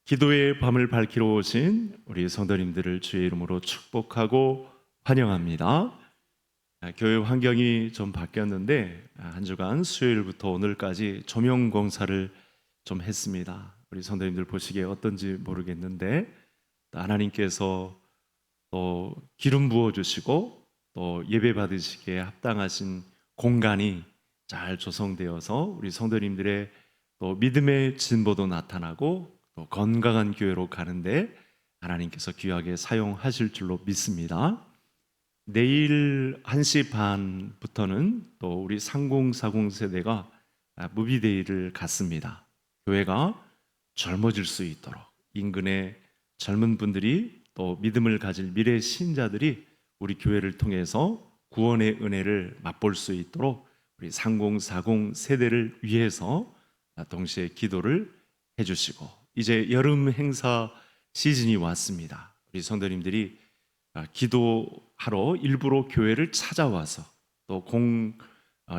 기도의 밤을 밝히러 오신 우리 성도님들을 주의 이름으로 축복하고 환영합니다. 교회 환경이 좀 바뀌었는데 한 주간 수요일부터 오늘까지 조명 공사를 좀 했습니다. 우리 성도님들 보시기에 어떤지 모르겠는데 하나님께서 또 기름 부어주시고 또 예배 받으시기에 합당하신 공간이 잘 조성되어서 우리 성도님들의 또 믿음의 진보도 나타나고 또 건강한 교회로 가는데 하나님께서 귀하게 사용하실 줄로 믿습니다. 내일 1시 반부터는 또 우리 3040 세대가 무비데이를 갖습니다. 교회가 젊어질 수 있도록 인근의 젊은 분들이 또 믿음을 가질 미래 신자들이 우리 교회를 통해서 구원의 은혜를 맛볼 수 있도록 우리 3040 세대를 위해서 동시에 기도를 해주시고, 이제 여름 행사 시즌이 왔습니다. 우리 성도님들이 기도하러 일부러 교회를 찾아와서 또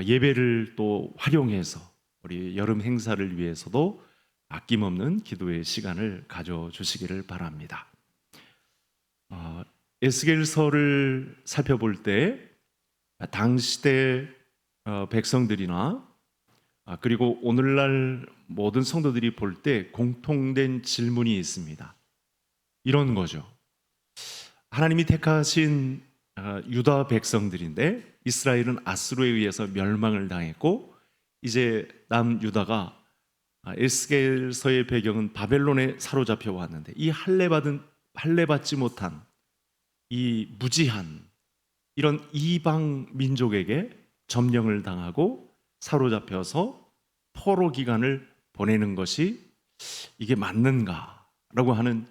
예배를 또 활용해서 우리 여름 행사를 위해서도 아낌없는 기도의 시간을 가져주시기를 바랍니다. 에스겔서를 살펴볼 때 당시대 백성들이나 그리고 오늘날 모든 성도들이 볼 때 공통된 질문이 있습니다. 이런 거죠. 하나님이 택하신 유다 백성들인데 이스라엘은 아수르에 의해서 멸망을 당했고, 이제 남유다가 에스겔서의 배경은 바벨론에 사로잡혀 왔는데 이 할례받지 못한 이 무지한 이런 이방 민족에게 점령을 당하고 사로잡혀서 포로 기간을 보내는 것이 이게 맞는가라고 하는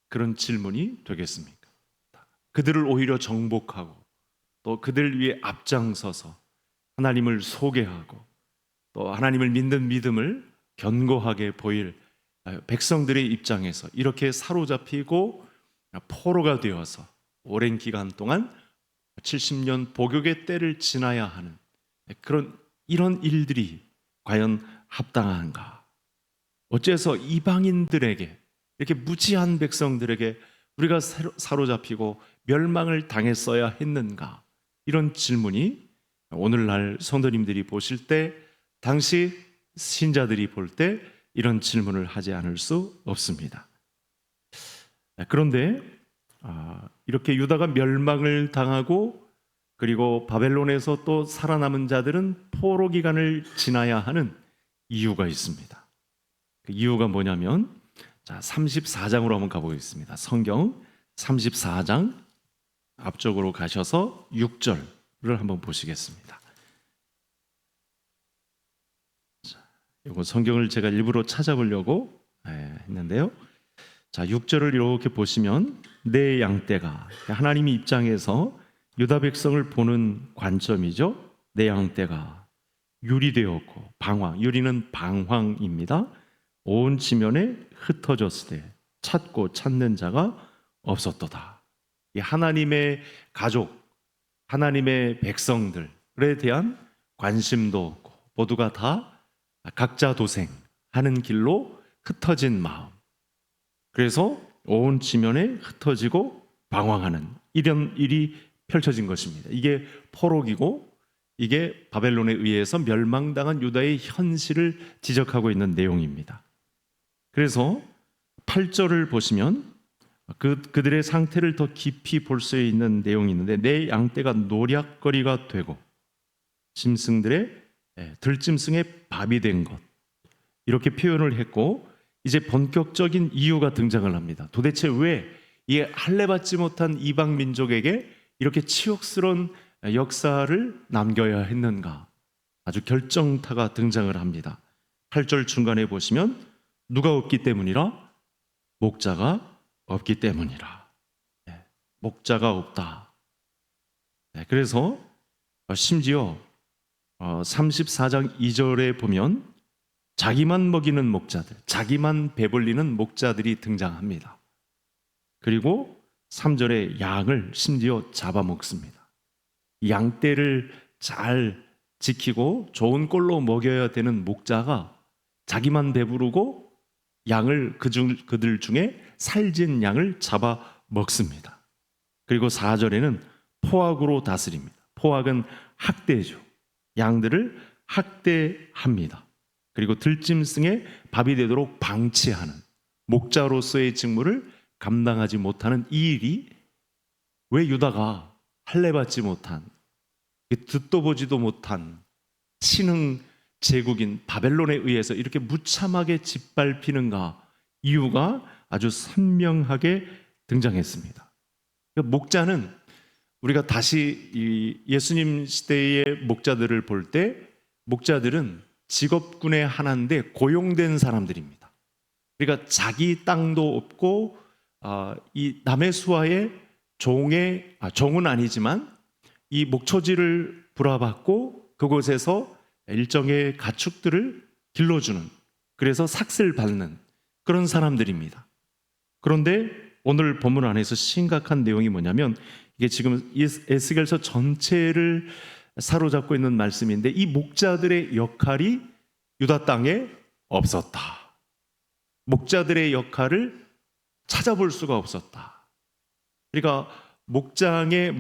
그런 질문이 되겠습니까? 그들을 오히려 정복하고 또 그들 위해 앞장서서 하나님을 소개하고 또 하나님을 믿는 믿음을 견고하게 보일 백성들의 입장에서 이렇게 사로잡히고 포로가 되어서 오랜 기간 동안 70년 복역의 때를 지나야 하는 이런 일들이 과연 합당한가? 어째서 이방인들에게, 이렇게 무지한 백성들에게 우리가 사로잡히고 멸망을 당했어야 했는가? 이런 질문이 오늘날 성도님들이 보실 때, 당시 신자들이 볼 때 이런 질문을 하지 않을 수 없습니다. 그런데 이렇게 유다가 멸망을 당하고 그리고 바벨론에서 또 살아남은 자들은 포로 기간을 지나야 하는 이유가 있습니다. 그 이유가 뭐냐면 34장으로 한번 가보겠습니다. 성경 34장 앞쪽으로 가셔서 6절을 한번 보시겠습니다. 이거 성경을 제가 일부러 찾아보려고 했는데요. 6절을 이렇게 보시면 내 양떼가, 하나님의 입장에서 유다 백성을 보는 관점이죠. 내 양떼가 유리되었고 방황, 유리는 방황입니다. 온 지면에 흩어졌을 때 찾고 찾는 자가 없었도다. 이 하나님의 가족, 하나님의 백성들에 대한 관심도 없고 모두가 다 각자 도생하는 길로 흩어진 마음, 그래서 온 지면에 흩어지고 방황하는 이런 일이 펼쳐진 것입니다. 이게 포로기고 이게 바벨론에 의해서 멸망당한 유다의 현실을 지적하고 있는 내용입니다. 그래서 8절을 보시면 그들의 상태를 더 깊이 볼 수 있는 내용이 있는데, 내 양떼가 노략거리가 되고 들짐승의 밥이 된 것, 이렇게 표현을 했고, 이제 본격적인 이유가 등장을 합니다. 도대체 왜 이 할례받지 못한 이방 민족에게 이렇게 치욕스러운 역사를 남겨야 했는가? 아주 결정타가 등장을 합니다. 8절 중간에 보시면 누가 없기 때문이라? 목자가 없기 때문이라. 목자가 없다. 그래서 심지어 34장 2절에 보면 자기만 먹이는 목자들, 자기만 배불리는 목자들이 등장합니다. 그리고 3절에 양을 심지어 잡아먹습니다. 양떼를 잘 지키고 좋은 꼴로 먹여야 되는 목자가 자기만 배부르고 양을 그들 중에 살찐 양을 잡아 먹습니다. 그리고 4절에는 포악으로 다스립니다. 포악은 학대죠. 양들을 학대합니다. 그리고 들짐승의 밥이 되도록 방치하는, 목자로서의 직무를 감당하지 못하는 이 일이 왜 유다가 할례받지 못한, 듣도 보지도 못한 신흥 제국인 바벨론에 의해서 이렇게 무참하게 짓밟히는가? 이유가 아주 선명하게 등장했습니다. 목자는 우리가 다시 이 예수님 시대의 목자들을 볼 때, 목자들은 직업군의 하나인데 고용된 사람들입니다. 그러니까 자기 땅도 없고 이 남의 수하에 종은 아니지만 이 목초지를 부라받고 그곳에서 일정의 가축들을 길러주는, 그래서 삭슬 받는 그런 사람들입니다. 그런데 오늘 본문 안에서 심각한 내용이 뭐냐면, 이게 지금 에스겔서 전체를 사로잡고 있는 말씀인데, 이 목자들의 역할이 유다 땅에 없었다. 목자들의 역할을 찾아볼 수가 없었다. 그러니까 목자의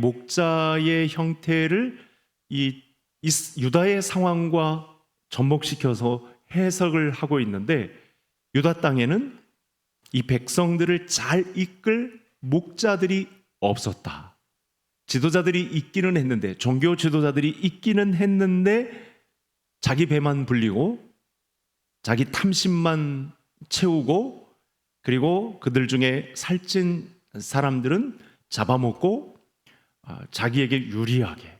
형태를 이 유다의 상황과 접목시켜서 해석을 하고 있는데, 유다 땅에는 이 백성들을 잘 이끌 목자들이 없었다. 지도자들이 있기는 했는데, 종교 지도자들이 있기는 했는데 자기 배만 불리고 자기 탐심만 채우고, 그리고 그들 중에 살찐 사람들은 잡아먹고 자기에게 유리하게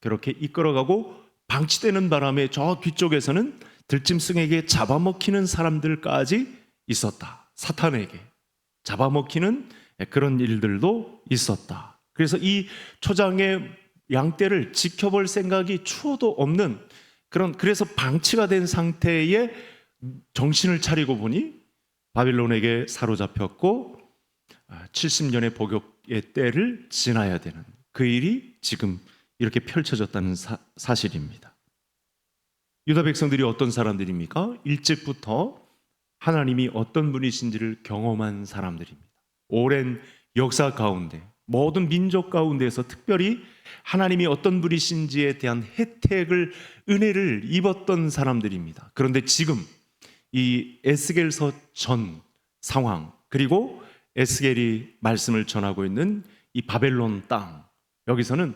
그렇게 이끌어가고, 방치되는 바람에 저 뒤쪽에서는 들짐승에게 잡아먹히는 사람들까지 있었다. 사탄에게 잡아먹히는 그런 일들도 있었다. 그래서 이 초장의 양떼를 지켜볼 생각이 추호도 없는 그래서 방치가 된 상태에 정신을 차리고 보니 바빌론에게 사로잡혔고 70년의 복역의 때를 지나야 되는 그 일이 지금 이렇게 펼쳐졌다는 사실입니다. 유다 백성들이 어떤 사람들입니까? 일찍부터 하나님이 어떤 분이신지를 경험한 사람들입니다. 오랜 역사 가운데, 모든 민족 가운데에서 특별히 하나님이 어떤 분이신지에 대한 은혜를 입었던 사람들입니다. 그런데 지금 이 에스겔서 전 상황, 그리고 에스겔이 말씀을 전하고 있는 이 바벨론 땅, 여기서는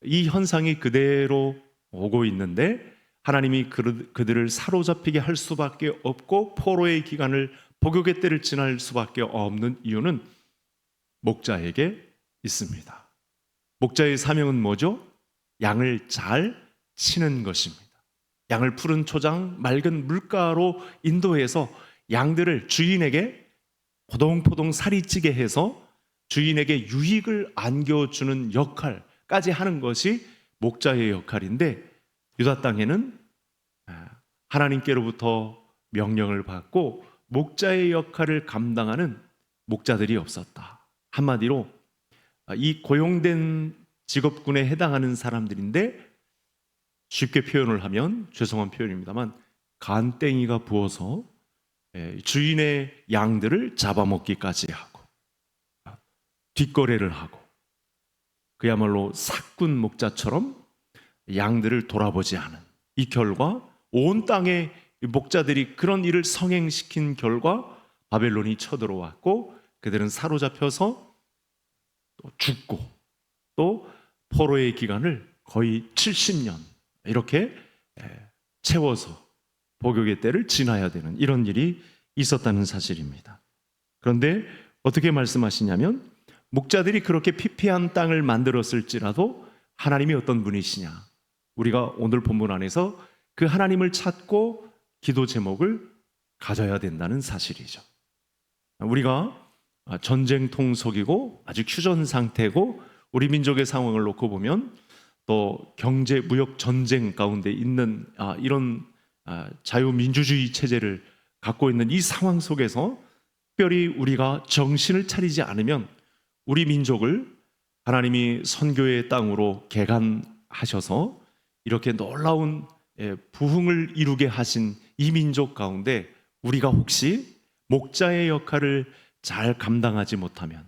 이 현상이 그대로 오고 있는데, 하나님이 그들을 사로잡히게 할 수밖에 없고 포로의 기간을, 복역의 때를 지날 수밖에 없는 이유는 목자에게 있습니다. 목자의 사명은 뭐죠? 양을 잘 치는 것입니다. 양을 푸른 초장, 맑은 물가로 인도해서 양들을 주인에게 포동포동 살이 찌게 해서 주인에게 유익을 안겨주는 역할까지 하는 것이 목자의 역할인데, 유다 땅에는 하나님께로부터 명령을 받고 목자의 역할을 감당하는 목자들이 없었다. 한마디로 이 고용된 직업군에 해당하는 사람들인데, 쉽게 표현을 하면, 죄송한 표현입니다만, 간땡이가 부어서 주인의 양들을 잡아먹기까지 하고 뒷거래를 하고, 그야말로 사꾼 목자처럼 양들을 돌아보지 않은 이 결과, 온 땅의 목자들이 그런 일을 성행시킨 결과 바벨론이 쳐들어왔고, 그들은 사로잡혀서 또 죽고, 또 포로의 기간을 거의 70년 이렇게 채워서 복역의 때를 지나야 되는 이런 일이 있었다는 사실입니다. 그런데 어떻게 말씀하시냐면, 목자들이 그렇게 피폐한 땅을 만들었을지라도 하나님이 어떤 분이시냐, 우리가 오늘 본문 안에서 그 하나님을 찾고 기도 제목을 가져야 된다는 사실이죠. 우리가 전쟁통 속이고 아주 휴전 상태고, 우리 민족의 상황을 놓고 보면 또 경제 무역 전쟁 가운데 있는 이런 자유민주주의 체제를 갖고 있는 이 상황 속에서 특별히 우리가 정신을 차리지 않으면 우리 민족을 하나님이 선교의 땅으로 개간하셔서 이렇게 놀라운 부흥을 이루게 하신 이 민족 가운데 우리가 혹시 목자의 역할을 잘 감당하지 못하면,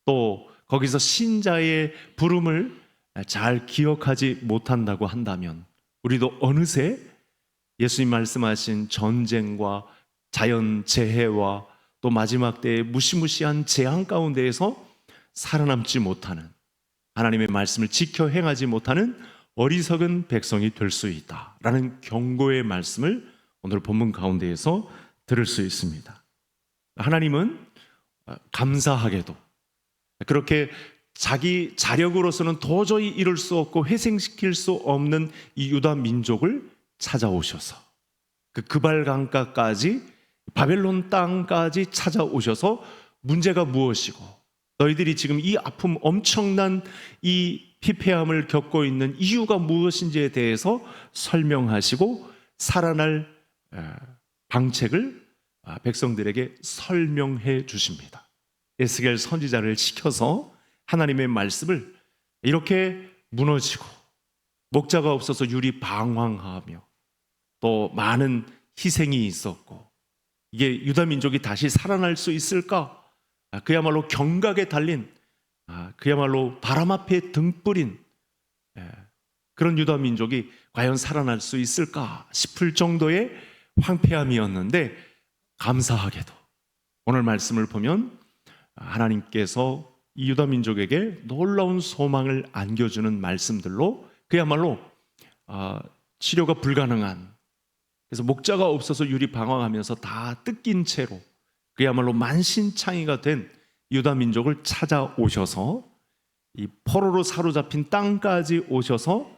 또 거기서 신자의 부름을 잘 기억하지 못한다고 한다면, 우리도 어느새 예수님 말씀하신 전쟁과 자연 재해와 또 마지막 때의 무시무시한 재앙 가운데에서 살아남지 못하는, 하나님의 말씀을 지켜 행하지 못하는 어리석은 백성이 될 수 있다라는 경고의 말씀을 오늘 본문 가운데에서 들을 수 있습니다. 하나님은 감사하게도 그렇게 자기 자력으로서는 도저히 이룰 수 없고 회생시킬 수 없는 이 유다 민족을 찾아오셔서 그 그발강가까지, 바벨론 땅까지 찾아오셔서 문제가 무엇이고 너희들이 지금 이 아픔, 엄청난 이 피폐함을 겪고 있는 이유가 무엇인지에 대해서 설명하시고 살아날 방책을 백성들에게 설명해 주십니다. 에스겔 선지자를 시켜서 하나님의 말씀을 이렇게 무너지고 목자가 없어서 율이 방황하며 또 많은 희생이 있었고 이게 유다 민족이 다시 살아날 수 있을까? 그야말로 경각에 달린, 그야말로 바람 앞에 등불인 그런 유다 민족이 과연 살아날 수 있을까 싶을 정도의 황폐함이었는데, 감사하게도 오늘 말씀을 보면 하나님께서 이 유다 민족에게 놀라운 소망을 안겨주는 말씀들로 그야말로 치료가 불가능한, 그래서 목자가 없어서 율이 방황하면서 다 뜯긴 채로 그야말로 만신창이가 된 유다 민족을 찾아오셔서 이 포로로 사로잡힌 땅까지 오셔서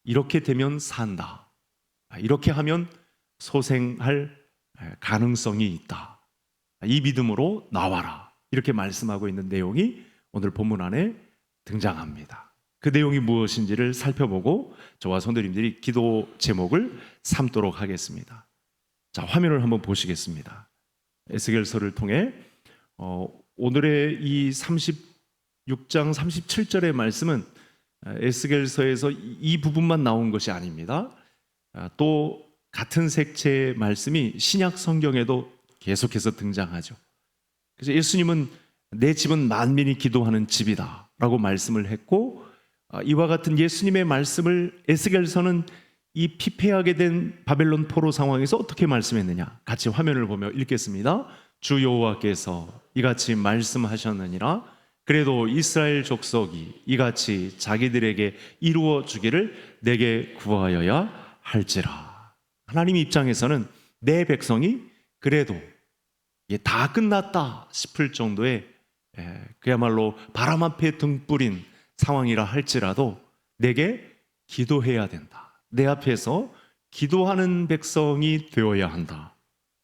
이렇게 되면 산다, 이렇게 하면 소생할 가능성이 있다, 이 믿음으로 나와라, 이렇게 말씀하고 있는 내용이 오늘 본문 안에 등장합니다. 그 내용이 무엇인지를 살펴보고 저와 성도님들이 기도 제목을 삼도록 하겠습니다. 자, 화면을 한번 보시겠습니다. 에스겔서를 통해 오늘의 이 36장 37절의 말씀은 에스겔서에서 이 부분만 나온 것이 아닙니다. 또 같은 색채의 말씀이 신약 성경에도 계속해서 등장하죠. 그래서 예수님은 내 집은 만민이 기도하는 집이다 라고 말씀을 했고, 이와 같은 예수님의 말씀을 에스겔서는 이 피폐하게 된 바벨론 포로 상황에서 어떻게 말씀했느냐, 같이 화면을 보며 읽겠습니다. 주 여호와께서 이같이 말씀하셨느니라. 그래도 이스라엘 족속이 이같이 자기들에게 이루어 주기를 내게 구하여야 할지라. 하나님 입장에서는 내 백성이 그래도 다 끝났다 싶을 정도의 그야말로 바람 앞에 등불인 상황이라 할지라도 내게 기도해야 된다, 내 앞에서 기도하는 백성이 되어야 한다,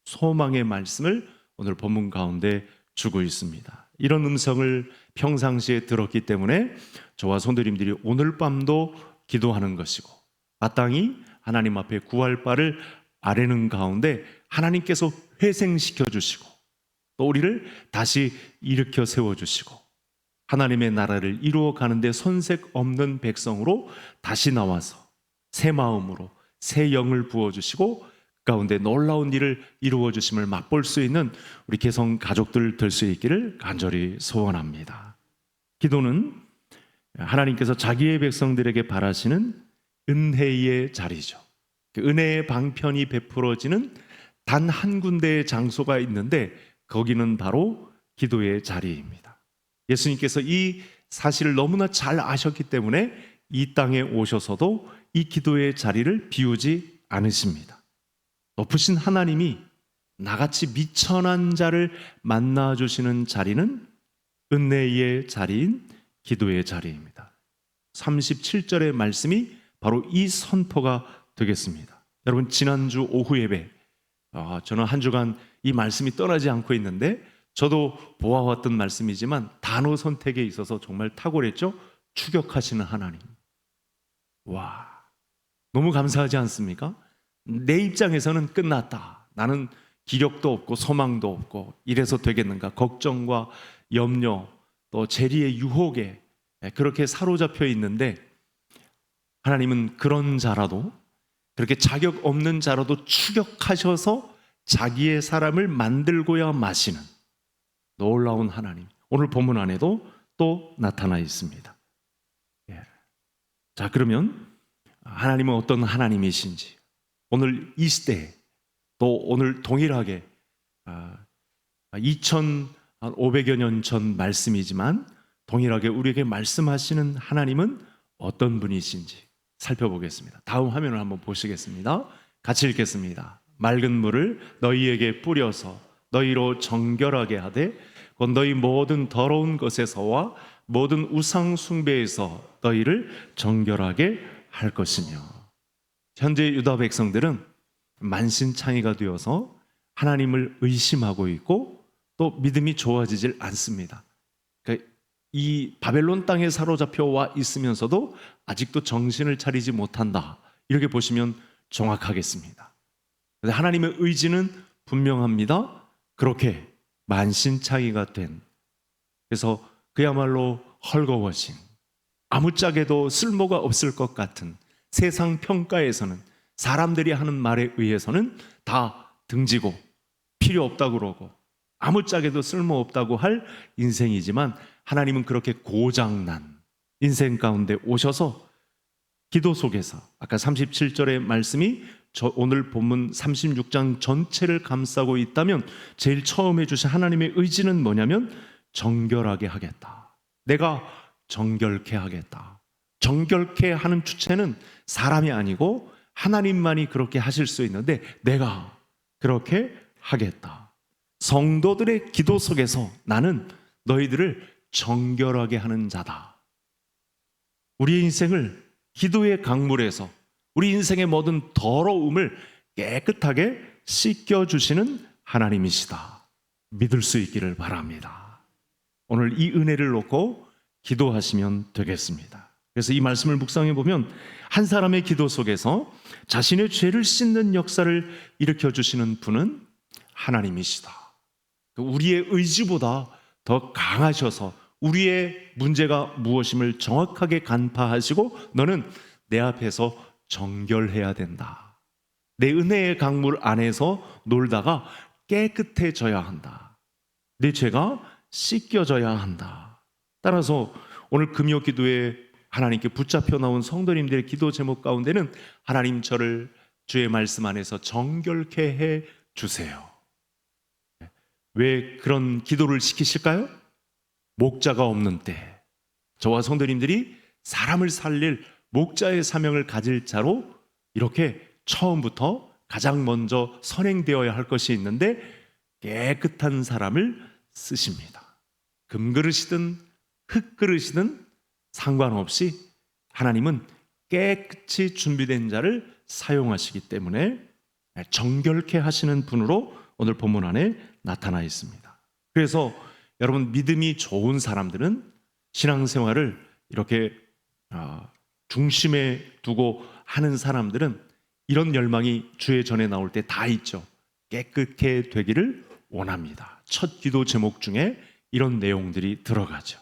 소망의 말씀을 오늘 본문 가운데 주고 있습니다. 이런 음성을 평상시에 들었기 때문에 저와 성도님들이 오늘 밤도 기도하는 것이고, 마땅히 하나님 앞에 구할 바를 아뢰는 가운데 하나님께서 회생시켜 주시고 또 우리를 다시 일으켜 세워주시고 하나님의 나라를 이루어 가는데 손색 없는 백성으로 다시 나와서 새 마음으로 새 영을 부어주시고 그 가운데 놀라운 일을 이루어 주심을 맛볼 수 있는 우리 개성 가족들 될 수 있기를 간절히 소원합니다. 기도는 하나님께서 자기의 백성들에게 바라시는 은혜의 자리죠. 그 은혜의 방편이 베풀어지는 단 한 군데의 장소가 있는데 거기는 바로 기도의 자리입니다. 예수님께서 이 사실을 너무나 잘 아셨기 때문에 이 땅에 오셔서도 이 기도의 자리를 비우지 않으십니다. 높으신 하나님이 나같이 미천한 자를 만나주시는 자리는 은혜의 자리인 기도의 자리입니다. 37절의 말씀이 바로 이 선포가 되겠습니다. 여러분, 지난주 오후 예배, 저는 한 주간 이 말씀이 떠나지 않고 있는데 저도 보아왔던 말씀이지만 단어 선택에 있어서 정말 탁월했죠. 추격하시는 하나님. 와, 너무 감사하지 않습니까? 내 입장에서는 끝났다, 나는 기력도 없고 소망도 없고 이래서 되겠는가, 걱정과 염려 또 재리의 유혹에 그렇게 사로잡혀 있는데, 하나님은 그런 자라도, 그렇게 자격 없는 자라도 추격하셔서 자기의 사람을 만들고야 마시는 놀라운 하나님, 오늘 본문 안에도 또 나타나 있습니다. 자, 그러면 하나님은 어떤 하나님이신지 오늘 이 시대에 또 오늘 동일하게 2500여 년 전 말씀이지만 동일하게 우리에게 말씀하시는 하나님은 어떤 분이신지 살펴보겠습니다. 다음 화면을 한번 보시겠습니다. 같이 읽겠습니다. 맑은 물을 너희에게 뿌려서 너희로 정결하게 하되 곧 너희 모든 더러운 것에서와 모든 우상 숭배에서 너희를 정결하게 할 것이며. 현재 유다 백성들은 만신창이가 되어서 하나님을 의심하고 있고 또 믿음이 좋아지질 않습니다. 그러니까 이 바벨론 땅에 사로잡혀 와 있으면서도 아직도 정신을 차리지 못한다, 이렇게 보시면 정확하겠습니다. 하나님의 의지는 분명합니다. 그렇게 만신창이가 된, 그래서 그야말로 헐거워진, 아무짝에도 쓸모가 없을 것 같은 세상 평가에서는, 사람들이 하는 말에 의해서는 다 등지고 필요 없다고 그러고 아무짝에도 쓸모없다고 할 인생이지만, 하나님은 그렇게 고장난 인생 가운데 오셔서 기도 속에서 아까 37절의 말씀이 오늘 본문 36장 전체를 감싸고 있다면 제일 처음 해주신 하나님의 의지는 뭐냐면 정결하게 하겠다. 내가 정결케 하겠다. 정결케 하는 주체는 사람이 아니고 하나님만이 그렇게 하실 수 있는데 내가 그렇게 하겠다. 성도들의 기도 속에서 나는 너희들을 정결하게 하는 자다. 우리의 인생을 기도의 강물에서 우리 인생의 모든 더러움을 깨끗하게 씻겨주시는 하나님이시다. 믿을 수 있기를 바랍니다. 오늘 이 은혜를 놓고 기도하시면 되겠습니다. 그래서 이 말씀을 묵상해 보면 한 사람의 기도 속에서 자신의 죄를 씻는 역사를 일으켜 주시는 분은 하나님이시다. 우리의 의지보다 더 강하셔서 우리의 문제가 무엇임을 정확하게 간파하시고 너는 내 앞에서 정결해야 된다. 내 은혜의 강물 안에서 놀다가 깨끗해져야 한다. 내 죄가 씻겨져야 한다. 따라서 오늘 금요 기도에 하나님께 붙잡혀 나온 성도님들의 기도 제목 가운데는 하나님 저를 주의 말씀 안에서 정결케 해 주세요. 왜 그런 기도를 시키실까요? 목자가 없는 때 저와 성도님들이 사람을 살릴 목자의 사명을 가질 자로 이렇게 처음부터 가장 먼저 선행되어야 할 것이 있는데 깨끗한 사람을 쓰십니다. 금그릇이든 흙그릇이든 상관없이 하나님은 깨끗이 준비된 자를 사용하시기 때문에 정결케 하시는 분으로 오늘 본문 안에 나타나 있습니다. 그래서 여러분 믿음이 좋은 사람들은 신앙생활을 이렇게 중심에 두고 하는 사람들은 이런 열망이 주의 전에 나올 때 다 있죠. 깨끗게 되기를 원합니다. 첫 기도 제목 중에 이런 내용들이 들어가죠.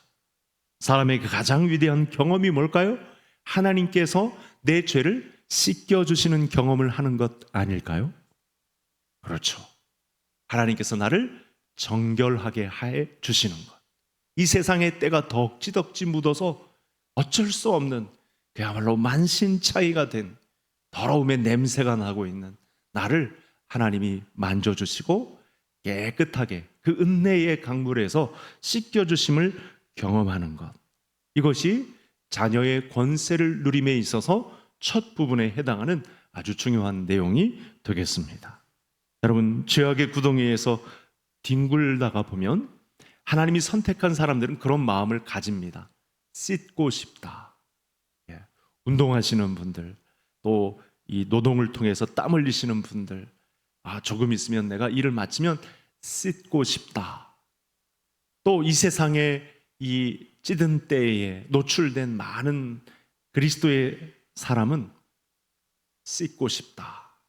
사람의 가장 위대한 경험이 뭘까요? 하나님께서 내 죄를 씻겨주시는 경험을 하는 것 아닐까요? 그렇죠. 하나님께서 나를 정결하게 해 주시는 것. 이 세상의 때가 덕지덕지 묻어서 어쩔 수 없는 그야말로 만신차이가 된 더러움의 냄새가 나고 있는 나를 하나님이 만져주시고 깨끗하게 그 은혜의 강물에서 씻겨주심을 경험하는 것. 이것이 자녀의 권세를 누림에 있어서 첫 부분에 해당하는 아주 중요한 내용이 되겠습니다. 여러분 죄악의 구덩이에서 뒹굴다가 보면 하나님이 선택한 사람들은 그런 마음을 가집니다. 씻고 싶다. 운동하시는 분들, 또 이 노동을 통해서 땀 흘리시는 분들, 조금 있으면 내가 일을 마치면 씻고 싶다. 또 이 세상에 이 찌든 때에 노출된 많은 그리스도의 사람은 씻고 싶다.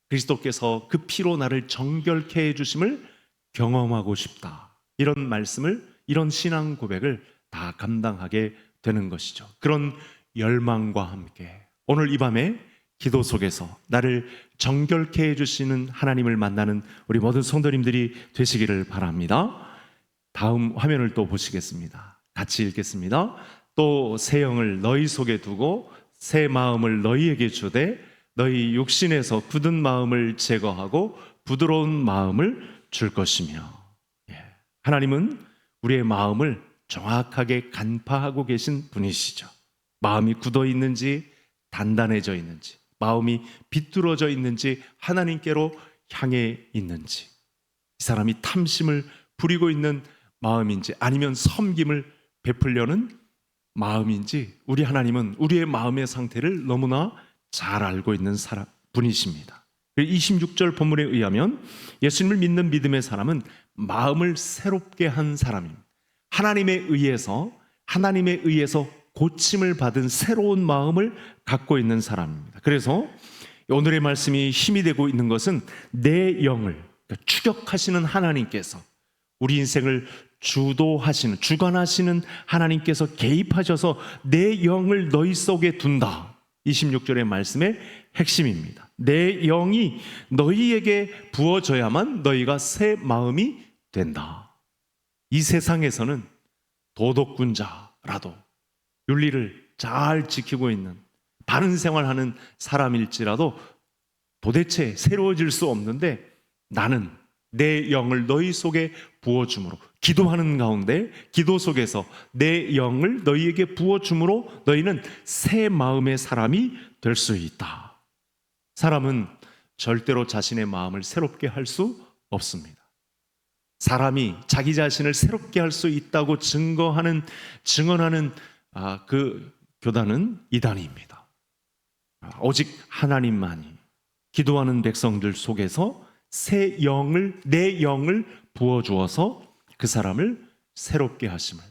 그리스도께서 그 피로 나를 정결케 해주심을 경험하고 싶다. 이런 말씀을, 이런 신앙 고백을 다 감당하게 되는 것이죠. 그런 열망과 함께 오늘 이 밤에 기도 속에서 나를 정결케 해주시는 하나님을 만나는 우리 모든 성도님들이 되시기를 바랍니다. 다음 화면을 또 보시겠습니다. 같이 읽겠습니다. 또 새 영을 너희 속에 두고 새 마음을 너희에게 주되 너희 육신에서 굳은 마음을 제거하고 부드러운 마음을 줄 것이며. 하나님은 우리의 마음을 정확하게 간파하고 계신 분이시죠. 마음이 굳어 있는지 단단해져 있는지, 마음이 비뚤어져 있는지, 하나님께로 향해 있는지, 이 사람이 탐심을 부리고 있는 마음인지 아니면 섬김을 베풀려는 마음인지, 우리 하나님은 우리의 마음의 상태를 너무나 잘 알고 있는 분이십니다. 26절 본문에 의하면 예수님을 믿는 믿음의 사람은 마음을 새롭게 한 사람입니다. 하나님에 의해서 고침을 받은 새로운 마음을 갖고 있는 사람입니다. 그래서 오늘의 말씀이 힘이 되고 있는 것은 내 영을, 그러니까 추격하시는 하나님께서, 우리 인생을 주관하시는 하나님께서 개입하셔서 내 영을 너희 속에 둔다. 26절의 말씀의 핵심입니다. 내 영이 너희에게 부어져야만 너희가 새 마음이 된다. 이 세상에서는 도덕군자라도 윤리를 잘 지키고 있는 바른 생활하는 사람일지라도 도대체 새로워질 수 없는데, 나는 내 영을 너희 속에 부어줌으로, 기도하는 가운데 기도 속에서 내 영을 너희에게 부어줌으로 너희는 새 마음의 사람이 될 수 있다. 사람은 절대로 자신의 마음을 새롭게 할 수 없습니다. 사람이 자기 자신을 새롭게 할 수 있다고 증언하는 그 교단은 이단입니다. 오직 하나님만이 기도하는 백성들 속에서 내 영을 부어주어서 그 사람을 새롭게 하심을,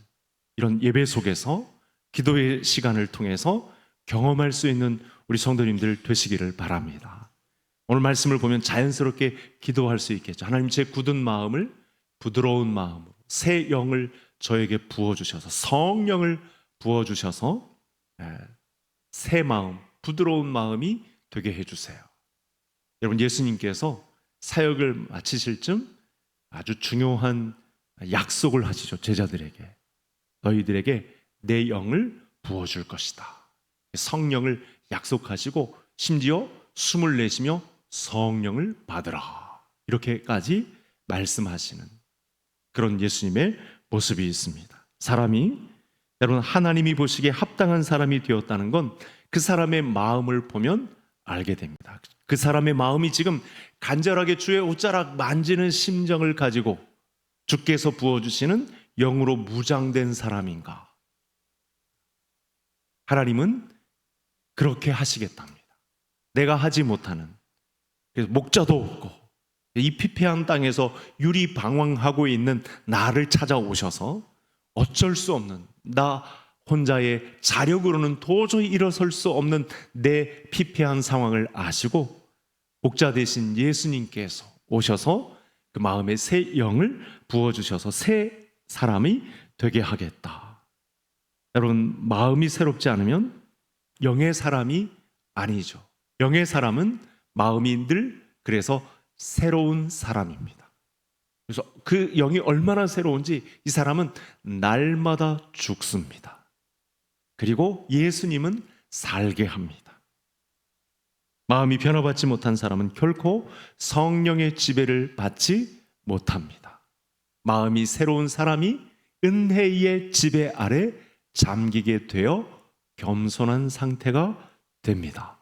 이런 예배 속에서 기도의 시간을 통해서 경험할 수 있는 우리 성도님들 되시기를 바랍니다. 오늘 말씀을 보면 자연스럽게 기도할 수 있겠죠. 하나님, 제 굳은 마음을 부드러운 마음으로 새 영을 저에게 부어주셔서, 성령을 부어주셔서 새 마음, 부드러운 마음이 되게 해주세요. 여러분, 예수님께서 사역을 마치실 쯤 아주 중요한 약속을 하시죠. 제자들에게, 너희들에게 내 영을 부어줄 것이다. 성령을 약속하시고 심지어 숨을 내쉬며 성령을 받으라, 이렇게까지 말씀하시는 그런 예수님의 모습이 있습니다. 여러분, 하나님이 보시기에 합당한 사람이 되었다는 건 그 사람의 마음을 보면 알게 됩니다. 그 사람의 마음이 지금 간절하게 주의 옷자락 만지는 심정을 가지고 주께서 부어주시는 영으로 무장된 사람인가. 하나님은 그렇게 하시겠답니다. 내가 하지 못하는, 그래서 목자도 없고 이 피폐한 땅에서 유리방황하고 있는 나를 찾아오셔서 어쩔 수 없는, 나 혼자의 자력으로는 도저히 일어설 수 없는 내 피폐한 상황을 아시고 목자 되신 예수님께서 오셔서 그 마음에 새 영을 부어주셔서 새 사람이 되게 하겠다. 여러분, 마음이 새롭지 않으면 영의 사람이 아니죠. 영의 사람은 마음이 늘 그래서 새로운 사람입니다. 그래서 그 영이 얼마나 새로운지 이 사람은 날마다 죽습니다. 그리고 예수님은 살게 합니다. 마음이 변화받지 못한 사람은 결코 성령의 지배를 받지 못합니다. 마음이 새로운 사람이 은혜의 지배 아래 잠기게 되어 겸손한 상태가 됩니다.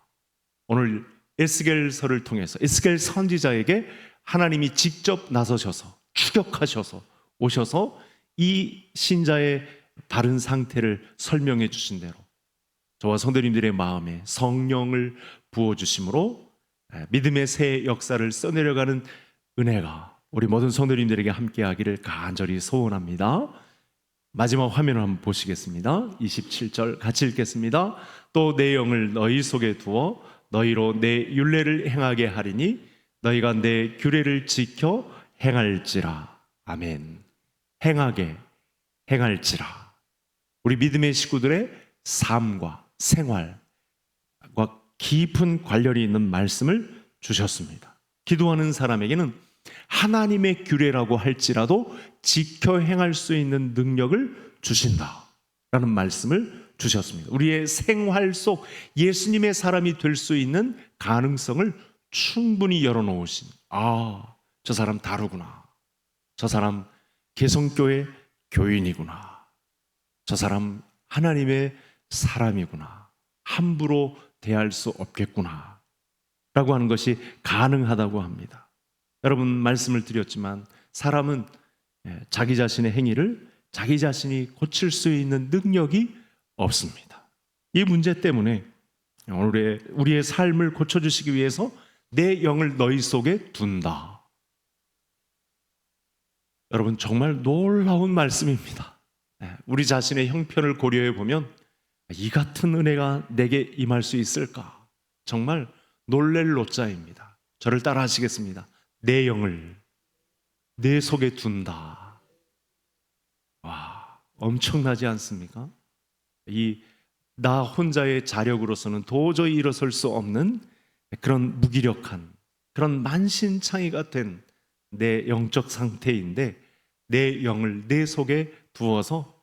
오늘 에스겔서를 통해서 에스겔 선지자에게 하나님이 직접 나서셔서 추격하셔서 오셔서 이 신자의 바른 상태를 설명해 주신 대로 저와 성도님들의 마음에 성령을 부어주심으로 믿음의 새 역사를 써내려가는 은혜가 우리 모든 성도님들에게 함께하기를 간절히 소원합니다. 마지막 화면을 한번 보시겠습니다. 27절 같이 읽겠습니다. 또 내 영을 너희 속에 두어 너희로 내 율례를 행하게 하리니 너희가 내 규례를 지켜 행할지라. 아멘. 행할지라. 우리 믿음의 식구들의 삶과 생활과 깊은 관련이 있는 말씀을 주셨습니다. 기도하는 사람에게는 하나님의 규례라고 할지라도 지켜 행할 수 있는 능력을 주신다라는 말씀을 주셨습니다. 우리의 생활 속 예수님의 사람이 될 수 있는 가능성을 충분히 열어놓으신, 저 사람 다르구나, 저 사람 개성교회 교인이구나, 저 사람 하나님의 사람이구나, 함부로 대할 수 없겠구나 라고 하는 것이 가능하다고 합니다. 여러분, 말씀을 드렸지만 사람은 자기 자신의 행위를 자기 자신이 고칠 수 있는 능력이 없습니다. 이 문제 때문에 오늘 우리의 삶을 고쳐주시기 위해서 내 영을 너희 속에 둔다. 여러분, 정말 놀라운 말씀입니다. 우리 자신의 형편을 고려해 보면 이 같은 은혜가 내게 임할 수 있을까? 정말 놀랄 노자입니다. 저를 따라 하시겠습니다. 내 영을 내 속에 둔다. 와, 엄청나지 않습니까? 나 혼자의 자력으로서는 도저히 일어설 수 없는 그런 무기력한, 그런 만신창이가 된 내 영적 상태인데, 내 영을 내 속에 두어서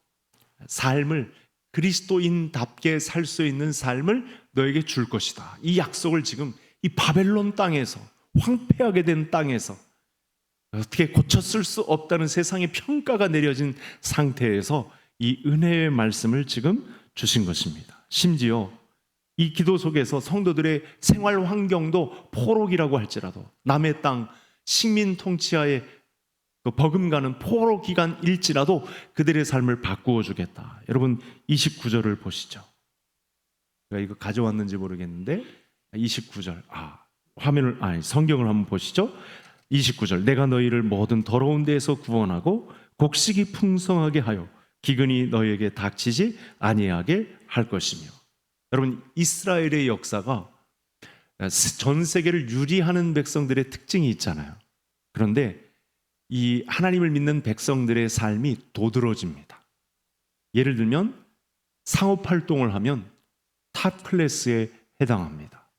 삶을 그리스도인답게 살 수 있는 삶을 너에게 줄 것이다. 이 약속을 지금 이 바벨론 땅에서, 황폐하게 된 땅에서, 어떻게 고쳤을 수 없다는 세상의 평가가 내려진 상태에서 이 은혜의 말씀을 지금 주신 것입니다. 심지어 이 기도 속에서 성도들의 생활 환경도 포로기라고 할지라도, 남의 땅 식민 통치하에 버금가는 포로 기간일지라도 그들의 삶을 바꾸어 주겠다. 여러분, 29절을 보시죠. 제가 이거 가져왔는지 모르겠는데 29절, 성경을 한번 보시죠. 29절, 내가 너희를 모든 더러운 데에서 구원하고 곡식이 풍성하게 하여 기근이 너희에게 닥치지 아니하게 할 것이며. 여러분, 이스라엘의 역사가 전 세계를 유리하는 백성들의 특징이 있잖아요. 그런데 이 하나님을 믿는 백성들의 삶이 도드러집니다. 예를 들면 상업활동을 하면 탑 클래스에 해당합니다.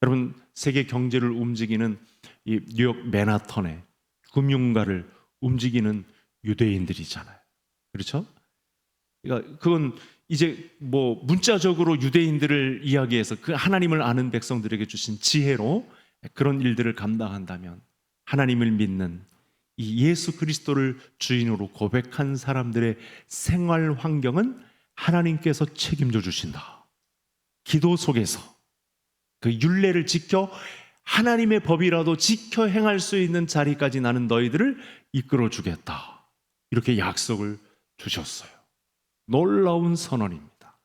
여러분, 세계 경제를 움직이는 이 뉴욕 맨하탄의 금융가를 움직이는 유대인들이잖아요. 그렇죠? 그러니까 그건 이제 문자적으로 유대인들을 이야기해서 그 하나님을 아는 백성들에게 주신 지혜로 그런 일들을 감당한다면, 하나님을 믿는 이 예수 그리스도를 주인으로 고백한 사람들의 생활 환경은 하나님께서 책임져 주신다. 기도 속에서 그 율례를 지켜 하나님의 법이라도 지켜 행할 수 있는 자리까지 나는 너희들을 이끌어 주겠다. 이렇게 약속을 주셨어요. 놀라운 선언입니다.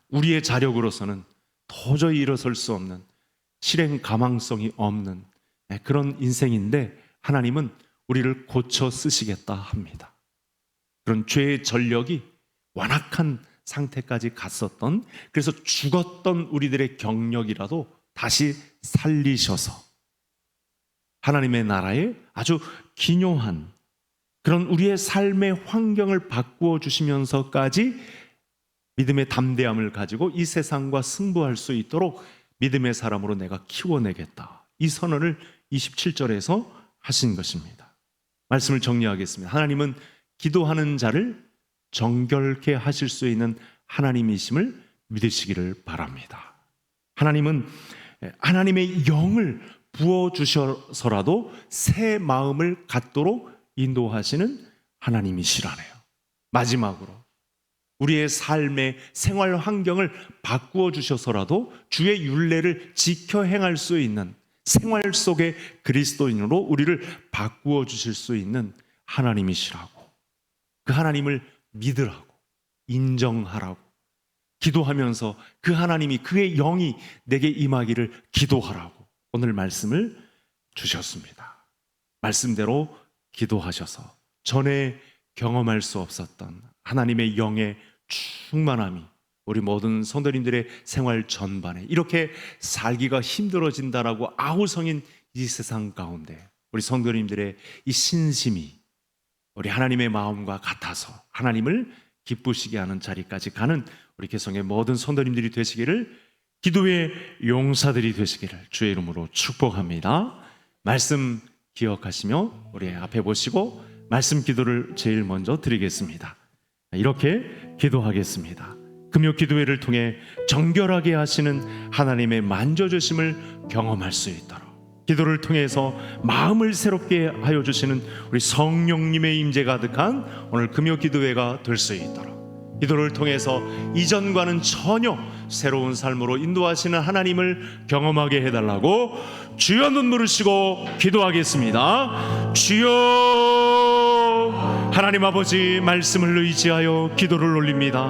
우리의 자력으로서는 도저히 일어설 수 없는, 실행 가망성이 없는 그런 인생인데, 하나님은 우리를 고쳐 쓰시겠다 합니다. 그런 죄의 전력이 완악한 상태까지 갔었던, 그래서 죽었던 우리들의 경력이라도 다시 살리셔서 하나님의 나라에 아주 기묘한 그런 우리의 삶의 환경을 바꾸어 주시면서까지 믿음의 담대함을 가지고 이 세상과 승부할 수 있도록 믿음의 사람으로 내가 키워내겠다. 이 선언을 27절에서 하신 것입니다. 말씀을 정리하겠습니다. 하나님은 기도하는 자를 정결케 하실 수 있는 하나님이심을 믿으시기를 바랍니다. 하나님은 하나님의 영을 부어주셔서라도 새 마음을 갖도록 인도하시는 하나님이시라네요. 마지막으로 우리의 삶의 생활 환경을 바꾸어 주셔서라도 주의 율례를 지켜 행할 수 있는, 생활 속의 그리스도인으로 우리를 바꾸어 주실 수 있는 하나님이시라고, 그 하나님을 믿으라고, 인정하라고, 기도하면서 그 하나님이, 그의 영이 내게 임하기를 기도하라고 오늘 말씀을 주셨습니다. 말씀대로 기도하셔서 전에 경험할 수 없었던 하나님의 영의 충만함이 우리 모든 성도님들의 생활 전반에, 이렇게 살기가 힘들어진다라고 아우성인 이 세상 가운데 우리 성도님들의 이 신심이 우리 하나님의 마음과 같아서 하나님을 기쁘시게 하는 자리까지 가는 우리 개성의 모든 성도님들이 되시기를 기도의 용사들이 되시기를 주의 이름으로 축복합니다. 말씀 기억하시며 우리 앞에 보시고 말씀 기도를 제일 먼저 드리겠습니다. 이렇게 기도하겠습니다. 금요 기도회를 통해 정결하게 하시는 하나님의 만져주심을 경험할 수 있도록, 기도를 통해서 마음을 새롭게 하여 주시는 우리 성령님의 임재 가득한 오늘 금요 기도회가 될 수 있도록, 기도를 통해서 이전과는 전혀 새로운 삶으로 인도하시는 하나님을 경험하게 해달라고 주여 눈 부르시고 기도하겠습니다. 주여, 하나님 아버지 말씀을 의지하여 기도를 올립니다.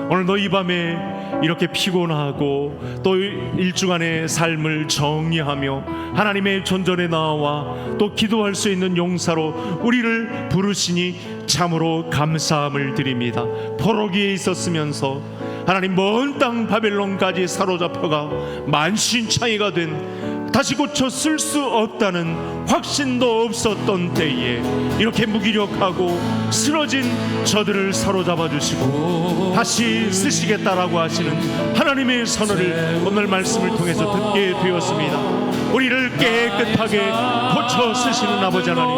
오늘도 이 밤에 이렇게 피곤하고 또 일주간의 삶을 정리하며 하나님의 존전에 나와 또 기도할 수 있는 용사로 우리를 부르시니 참으로 감사함을 드립니다. 포로기에 있었으면서 하나님 먼 땅 바벨론까지 사로잡혀가 만신창이가 된, 다시 고쳐 쓸 수 없다는 확신도 없었던 때에 이렇게 무기력하고 쓰러진 저들을 사로잡아 주시고 다시 쓰시겠다라고 하시는 하나님의 선언을 오늘 말씀을 통해서 듣게 되었습니다. 우리를 깨끗하게 고쳐 쓰시는 아버지 하나님,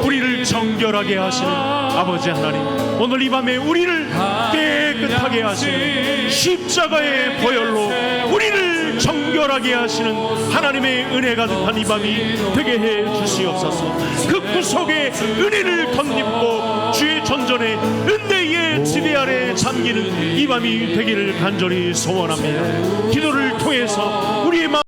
우리를 정결하게 하시는 아버지 하나님, 오늘 이 밤에 우리를 깨끗하게 하시는 십자가의 보혈로 우리를 정결하게 하시는 하나님의 은혜 가득한 이 밤이 되게 해 주시옵소서. 그 구속의 은혜를 덧입고 주의 전전에 은혜의 지배 아래 잠기는 이 밤이 되기를 간절히 소원합니다. 기도를 통해서 우리의 마음